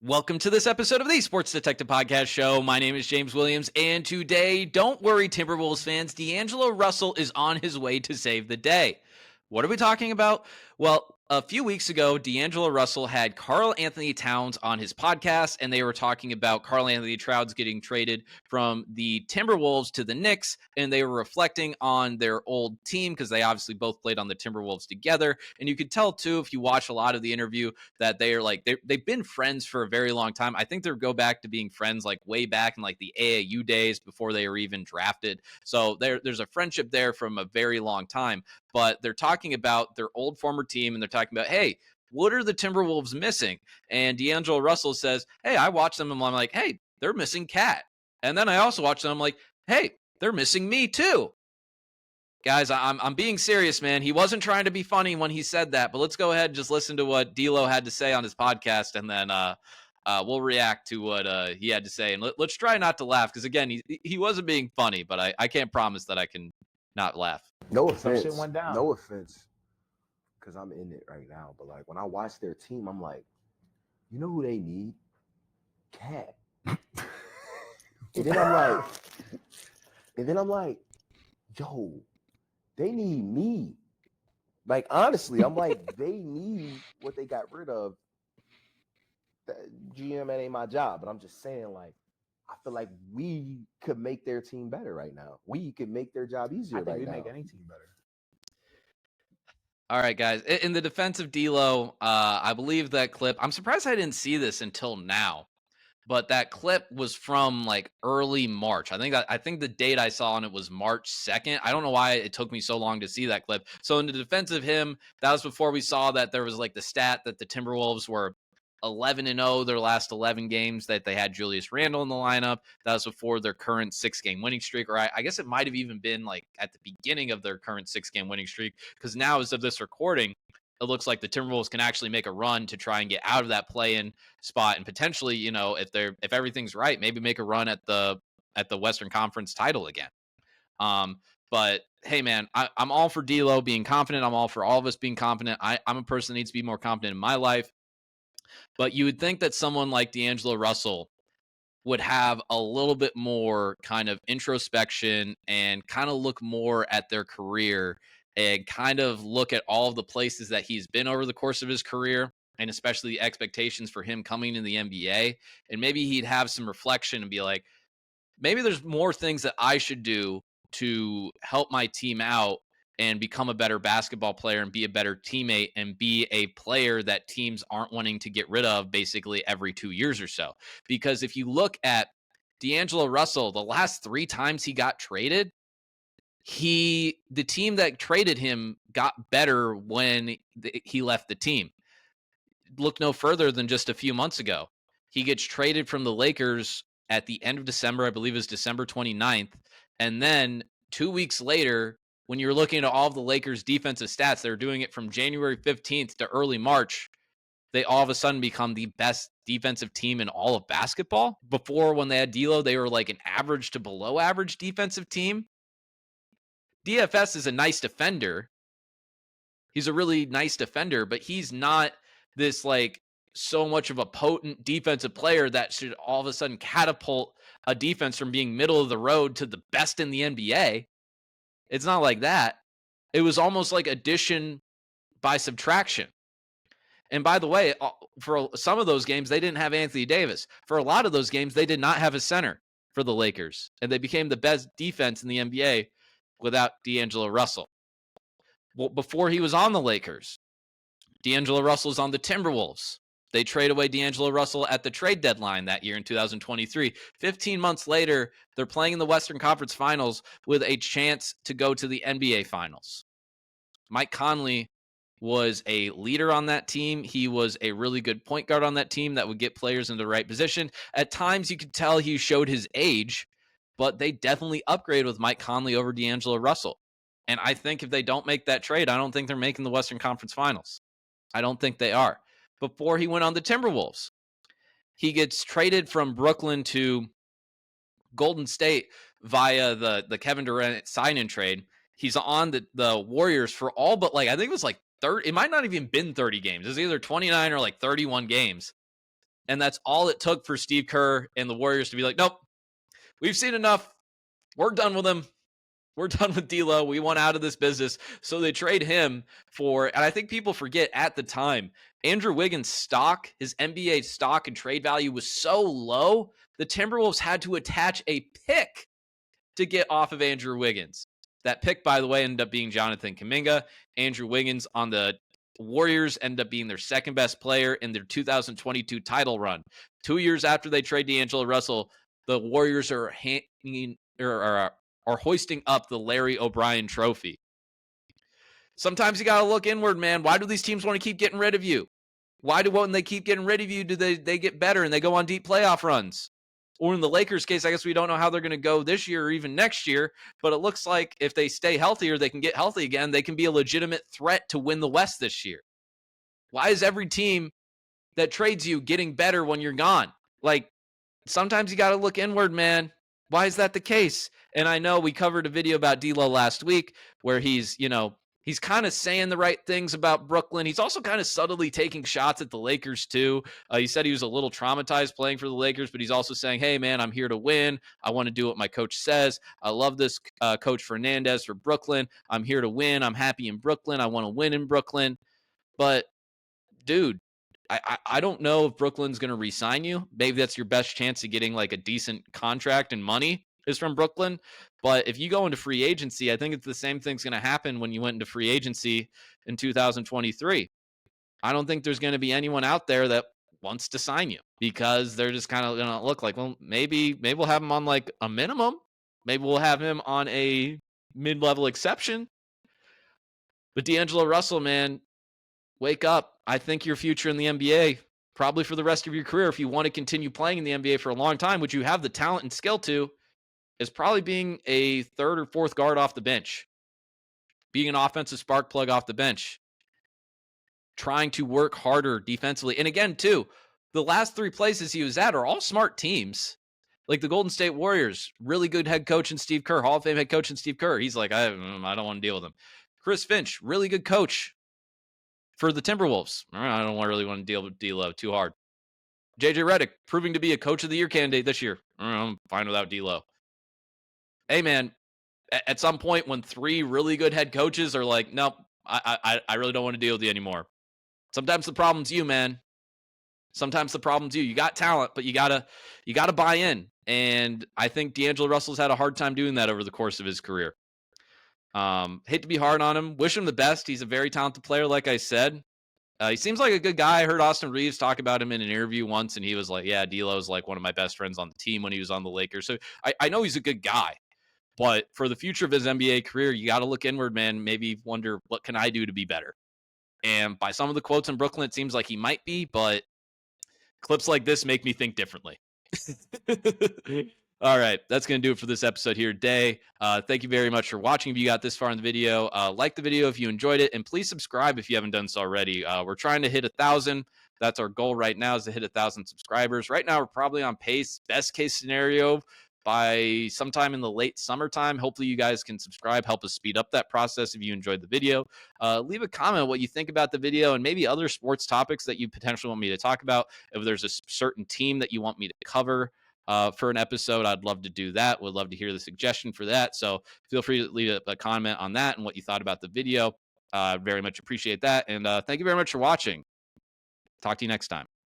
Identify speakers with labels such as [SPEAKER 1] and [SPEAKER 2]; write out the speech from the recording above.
[SPEAKER 1] Welcome to this episode of the Sports Detective Podcast Show. My name is James Williams, and today, don't worry, Timberwolves fans, D'Angelo Russell is on his way to save the day. What are we talking about? Well, a few weeks ago, D'Angelo Russell had Karl-Anthony Towns on his podcast, and they were talking about Karl-Anthony Towns getting traded from the Timberwolves to the Knicks, and they were reflecting on their old team because they obviously both played on the Timberwolves together. And you could tell, too, if you watch a lot of the interview, that they are they've been friends for a very long time. I think they go back to being friends like way back in like the AAU days before they were even drafted. So there's a friendship there from a very long time. But they're talking about their old former team, and they're talking about, hey, what are the Timberwolves missing? And D'Angelo Russell says, hey, I watch them and I'm like, hey, they're missing Cat. And then I also watch them, I'm like, hey, they're missing me too. Guys, I'm being serious, man. He wasn't trying to be funny when he said that, but let's go ahead and just listen to what D'Lo had to say on his podcast, and then we'll react to what he had to say. And let's try not to laugh, because again, he wasn't being funny, but I can't promise that I can not laugh.
[SPEAKER 2] No offense.
[SPEAKER 3] Some shit went down.
[SPEAKER 2] No offense, because I'm in it right now. But like when I watch their team, I'm like, you know who they need? Cat. and then I'm like, yo, they need me. Like honestly, I'm like, they need what they got rid of. GM, that ain't my job, but I'm just saying, like, I feel like we could make their team better right now. We could make their job easier right now. I think we
[SPEAKER 3] make any team better.
[SPEAKER 1] All right, guys. In the defense of D'Lo, I believe that clip. I'm surprised I didn't see this until now, but that clip was from like early March. I think the date I saw on it was March 2nd. I don't know why it took me so long to see that clip. So in the defense of him, that was before we saw that there was like the stat that the Timberwolves were 11-0 their last 11 games, that they had Julius Randle in the lineup. That was before their current 6-game winning streak, or I guess it might have even been like at the beginning of their current 6-game winning streak, because now, as of this recording, it looks like the Timberwolves can actually make a run to try and get out of that play-in spot, and potentially, you know, if everything's right, maybe make a run at the Western Conference title again. But hey, man, I'm all for D'Lo being confident. I'm all for all of us being confident. I'm a person that needs to be more confident in my life. But you would think that someone like D'Angelo Russell would have a little bit more kind of introspection and kind of look more at their career and kind of look at all of the places that he's been over the course of his career, and especially the expectations for him coming in the NBA. And maybe he'd have some reflection and be like, maybe there's more things that I should do to help my team out and become a better basketball player and be a better teammate and be a player that teams aren't wanting to get rid of basically every 2 years or so. Because if you look at D'Angelo Russell, the last 3 times he got traded, the team that traded him got better when he left the team. Look no further than just a few months ago. He gets traded from the Lakers at the end of December, I believe it was December 29th. And then 2 weeks later, when you're looking at all of the Lakers' defensive stats, they're doing it from January 15th to early March. They all of a sudden become the best defensive team in all of basketball. Before, when they had D'Lo, they were like an average to below average defensive team. DFS is a nice defender. He's a really nice defender, but he's not this like so much of a potent defensive player that should all of a sudden catapult a defense from being middle of the road to the best in the NBA. It's not like that. It was almost like addition by subtraction. And by the way, for some of those games, they didn't have Anthony Davis. For a lot of those games, they did not have a center for the Lakers. And they became the best defense in the NBA without D'Angelo Russell. Well, before he was on the Lakers, D'Angelo Russell was on the Timberwolves. They trade away D'Angelo Russell at the trade deadline that year in 2023. 15 months later, they're playing in the Western Conference Finals with a chance to go to the NBA Finals. Mike Conley was a leader on that team. He was a really good point guard on that team that would get players in the right position. At times, you could tell he showed his age, but they definitely upgraded with Mike Conley over D'Angelo Russell. And I think if they don't make that trade, I don't think they're making the Western Conference Finals. I don't think they are. Before he went on the Timberwolves, he gets traded from Brooklyn to Golden State via the Kevin Durant sign-in trade. He's on the Warriors for all but like, I think it was like 30. It might not even been 30 games. It was either 29 or like 31 games. And that's all it took for Steve Kerr and the Warriors to be like, nope, we've seen enough. We're done with him. We're done with D'Lo. We want out of this business. So they trade him for, and I think people forget at the time, Andrew Wiggins' stock, his NBA stock and trade value was so low, the Timberwolves had to attach a pick to get off of Andrew Wiggins. That pick, by the way, ended up being Jonathan Kuminga. Andrew Wiggins on the Warriors ended up being their second best player in their 2022 title run. 2 years after they trade D'Angelo Russell, the Warriors are hoisting up the Larry O'Brien trophy. Sometimes you got to look inward, man. Why do these teams want to keep getting rid of you? Why do when they keep getting rid of you, do they get better and they go on deep playoff runs? Or in the Lakers case, I guess we don't know how they're going to go this year or even next year, but it looks like if they stay healthy or they can get healthy again, they can be a legitimate threat to win the West this year. Why is every team that trades you getting better when you're gone? Like, sometimes you got to look inward, man. Why is that the case? And I know we covered a video about D'Lo last week where he's kind of saying the right things about Brooklyn. He's also kind of subtly taking shots at the Lakers too. He said he was a little traumatized playing for the Lakers, but he's also saying, hey, man, I'm here to win. I want to do what my coach says. I love this Coach Fernandez for Brooklyn. I'm here to win. I'm happy in Brooklyn. I want to win in Brooklyn. But, dude, I don't know if Brooklyn's going to re-sign you. Maybe that's your best chance of getting like a decent contract and money is from Brooklyn. But if you go into free agency, I think it's the same thing's going to happen when you went into free agency in 2023. I don't think there's going to be anyone out there that wants to sign you because they're just kind of going to look like, well, maybe we'll have him on like a minimum. Maybe we'll have him on a mid-level exception. But D'Angelo Russell, man, wake up. I think your future in the NBA, probably for the rest of your career, if you want to continue playing in the NBA for a long time, which you have the talent and skill to, is probably being a third or fourth guard off the bench, being an offensive spark plug off the bench, trying to work harder defensively. And again, too, the last three places he was at are all smart teams. Like the Golden State Warriors, really good head coach in Steve Kerr, Hall of Fame head coach in Steve Kerr. He's like, I don't want to deal with him. Chris Finch, really good coach for the Timberwolves. I don't really want to deal with D'Lo too hard. JJ Redick, proving to be a coach of the year candidate this year. I'm fine without D'Lo. Hey, man, at some point when three really good head coaches are like, nope, I really don't want to deal with you anymore. Sometimes the problem's you, man. Sometimes the problem's you. You got talent, but you gotta buy in. And I think D'Angelo Russell's had a hard time doing that over the course of his career. Hate to be hard on him. Wish him the best. He's a very talented player, like I said. He seems like a good guy. I heard Austin Reeves talk about him in an interview once, and he was like, yeah, D'Lo's like one of my best friends on the team when he was on the Lakers. So I know he's a good guy. But for the future of his NBA career, you got to look inward, man. Maybe wonder, what can I do to be better? And by some of the quotes in Brooklyn, it seems like he might be, but clips like this make me think differently. All right, that's going to do it for this episode here today. Thank you very much for watching. If you got this far in the video, like the video if you enjoyed it, and please subscribe if you haven't done so already. We're trying to hit 1,000. That's our goal right now, is to hit 1,000 subscribers. Right now, we're probably on pace, best case scenario, by sometime in the late summertime. Hopefully you guys can subscribe, help us speed up that process if you enjoyed the video. Leave a comment what you think about the video and maybe other sports topics that you potentially want me to talk about. If there's a certain team that you want me to cover for an episode, I'd love to do that. Would love to hear the suggestion for that. So feel free to leave a comment on that and what you thought about the video. Very much appreciate that. And thank you very much for watching. Talk to you next time.